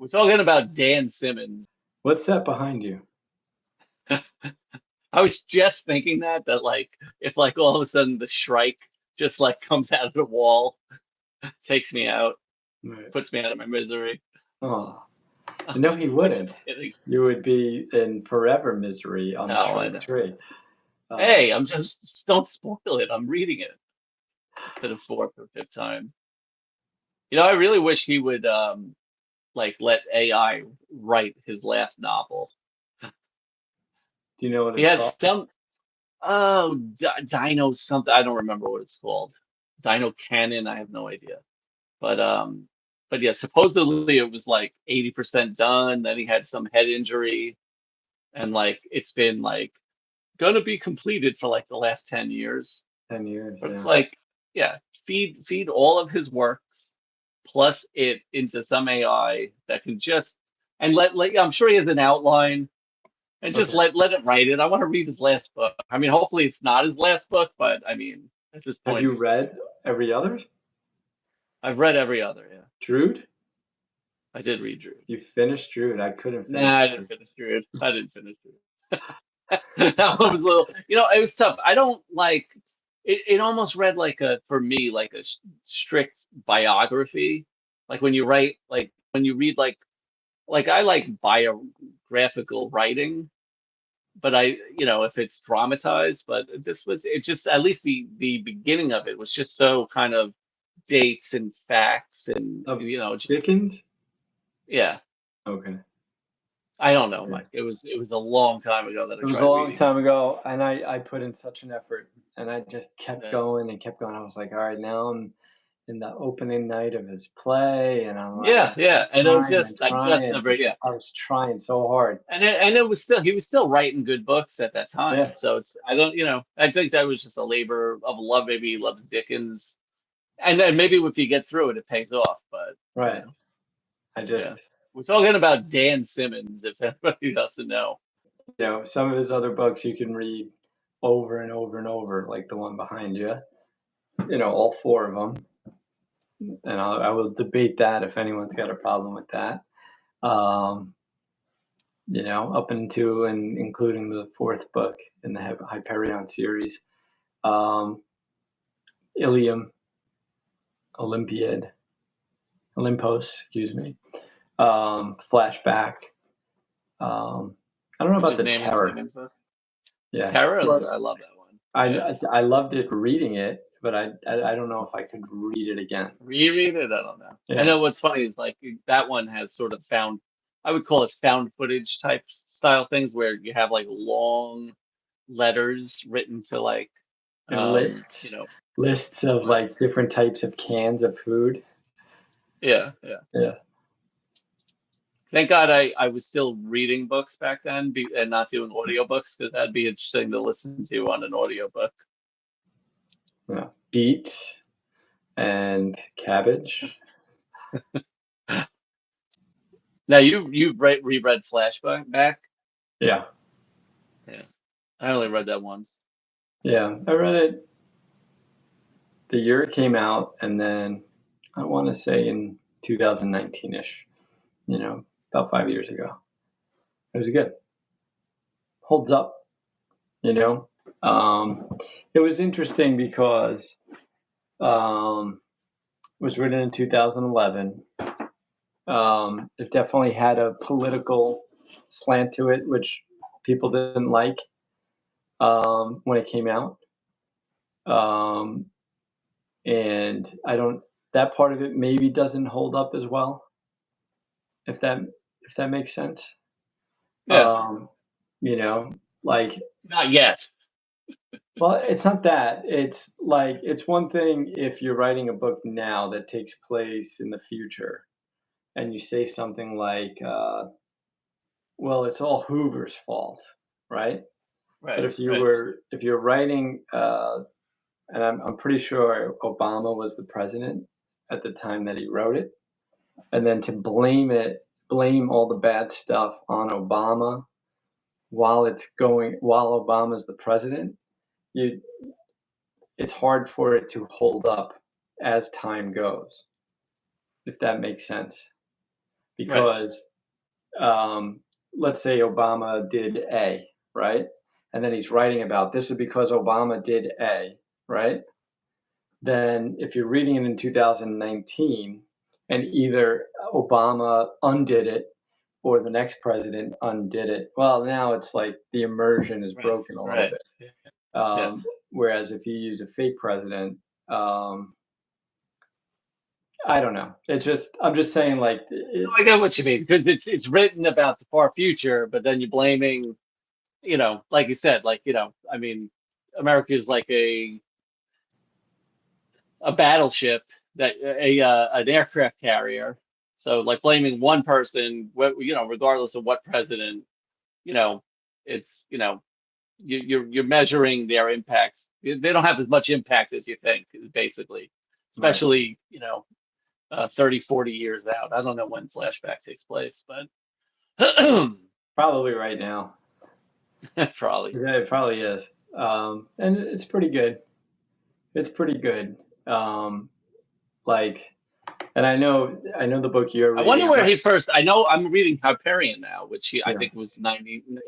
We're talking about Dan Simmons. What's that behind you? I was just thinking that like if like all of a sudden the Shrike just like comes out of the wall, takes me out, Right. puts me out of my misery. Oh, no, he I'm just wouldn't. kidding. You would be in forever misery on the No, I shrike know. tree. Uh, Hey, I'm just don't spoil it. I'm reading it for the fourth or fifth time. I really wish he would like let AI write his last novel. do you know what He it's has called? some Dino something. I don't remember what it's called. Dino Cannon. I have no idea. But um, but yeah, supposedly it was like 80% done. Then he had some head injury, and like it's been like gonna be completed for like the last 10 years. 10 years, But it's yeah. like, yeah, feed all of his works plus it into some AI that can just and let I'm sure he has an outline and just Okay. let it write it. I want to read his last book. I mean, hopefully it's not his last book, but I mean, at this Have point, you read every other? I've read every other. Yeah, Drood? I did read Drood. You finished Drood. I couldn't Nah, finish I didn't Drood. finish Drood. I didn't finish Drood. That one was a little, it was tough. I don't like it. It almost read like a, for me, like a strict biography. Like when you write, like when you read, like I like biographical writing, but if it's dramatized, but it's just, at least the beginning of it was just so kind of dates and facts and, Of just, Dickens? yeah. Okay. I don't know, Okay. Mike. It was a long time ago that I It was a tried long reading. time ago, and I put in such an effort, and I just kept Yeah. going and kept going. I was like, all right, now I'm in the opening night of his play, and I'm like, Yeah, yeah, and it was trying and just I just trying. never, yeah, I was trying so hard. and it was still he was still writing good books at that time. Yeah, So it's I don't I think that was just a labor of love. Maybe he loves Dickens, and then maybe if you get through it, it pays off. But you right. know, I yeah, just, we're talking about Dan Simmons. If anybody doesn't know, some of his other books you can read over and over and over, like the one behind you. All four of them, and I will debate that if anyone's got a problem with that. Um, up into and including the fourth book in the Hyperion series. Um, Ilium, Olympiad, Olympos, excuse me. Flashback. I don't know we're about just the naming terror. Simmons stuff. Yeah, Terror, well, I love that one. I, Yeah, I I loved it reading it, but I don't know if I could read it again. reread it. I don't know. I Yeah, know what's funny is like that one has sort of found. I would call it found footage type style things where you have like long letters written to like and um you lists, know lists of what like different types of cans of food. yeah. Yeah, Thank God I was still reading books back then and not doing audiobooks because that'd be interesting to listen to on an audiobook. yeah. Beets and cabbage. Now you've reread Flashback back. Yeah, Yeah, I only read that once. yeah. I read it the year it came out, and then I want to say in 2019ish. About 5 years ago. It was good. Holds up. You know, um, it was interesting because it was written in 2011. It definitely had a political slant to it, which people didn't like when it came out. Um, and I don't. That part of it maybe doesn't hold up as well, if that makes sense. Yeah, Um, you know, like, not yet. well, it's not that. It's like it's one thing if you're writing a book now that takes place in the future, and you say something like, "Well, it's all Hoover's fault," right? But Right, if you right. were if you're writing, and I'm pretty sure Obama was the president at the time that he wrote it, and then to blame all the bad stuff on Obama while Obama's the president, you it's hard for it to hold up as time goes, if that makes sense. Right. because let's say Obama did A, right? And then he's writing about this is because Obama did A, right? Then if you're reading it in 2019 and either Obama undid it or the next president undid it, well, now it's like the immersion is Right. broken a little Right. bit. Yes. Whereas if you use a fake president, I don't know. I'm just saying, like, No, I get what you mean because it's written about the far future, but then you're blaming, like you said, like, I mean, America is like a battleship that an aircraft carrier. So like blaming one person, regardless of what president, you know, it's you're measuring their impacts. They don't have as much impact as you think, basically, right. especially 30, 40 years out. I don't know when Flashback takes place, but Probably right now. probably. Yeah, it probably is. And it's pretty good. It's pretty good. Like, and I know the book you're I reading. wonder I'm where not, he first. I know I'm reading Hyperion now, which I yeah, think was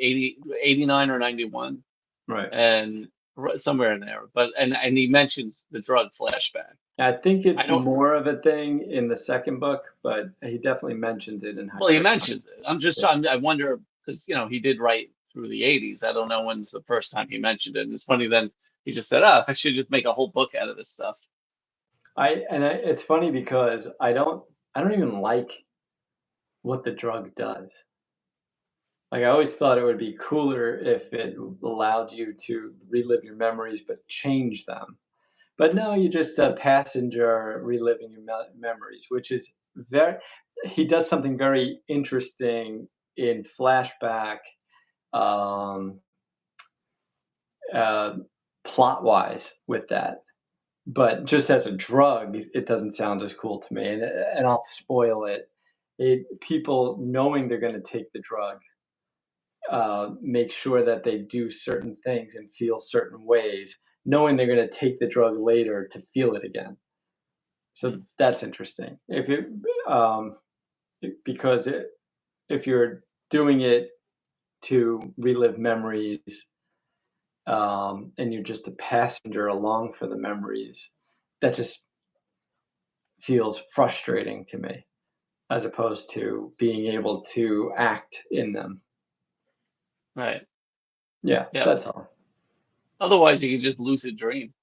89 or 91, right. and somewhere in there. But and he mentions the drug flashback. I think I it's don't. more of a thing in the second book, but he definitely mentions it in Well, he Hyperion. mentions it. I'm just Yeah. trying. I wonder because he did write through the 80s. I don't know when's the first time he mentioned it. And it's funny. Then he just said, "Oh, I should just make a whole book out of this stuff." It's funny because I don't even like what the drug does. Like I always thought it would be cooler if it allowed you to relive your memories but change them. But no, you're just a passenger reliving your memories, which is very. He does something very interesting in Flashback, um, uh, plot wise with that. But just as a drug, it doesn't sound as cool to me, and I'll spoil it. People knowing they're going to take the drug make sure that they do certain things and feel certain ways, knowing they're going to take the drug later to feel it again. So Hmm. that's interesting. If it because if you're doing it to relive memories, and you're just a passenger along for the memories, that just feels frustrating to me, as opposed to being able to act in them. Right. Yeah, Yeah. that's all. Otherwise, you can just lucid dream.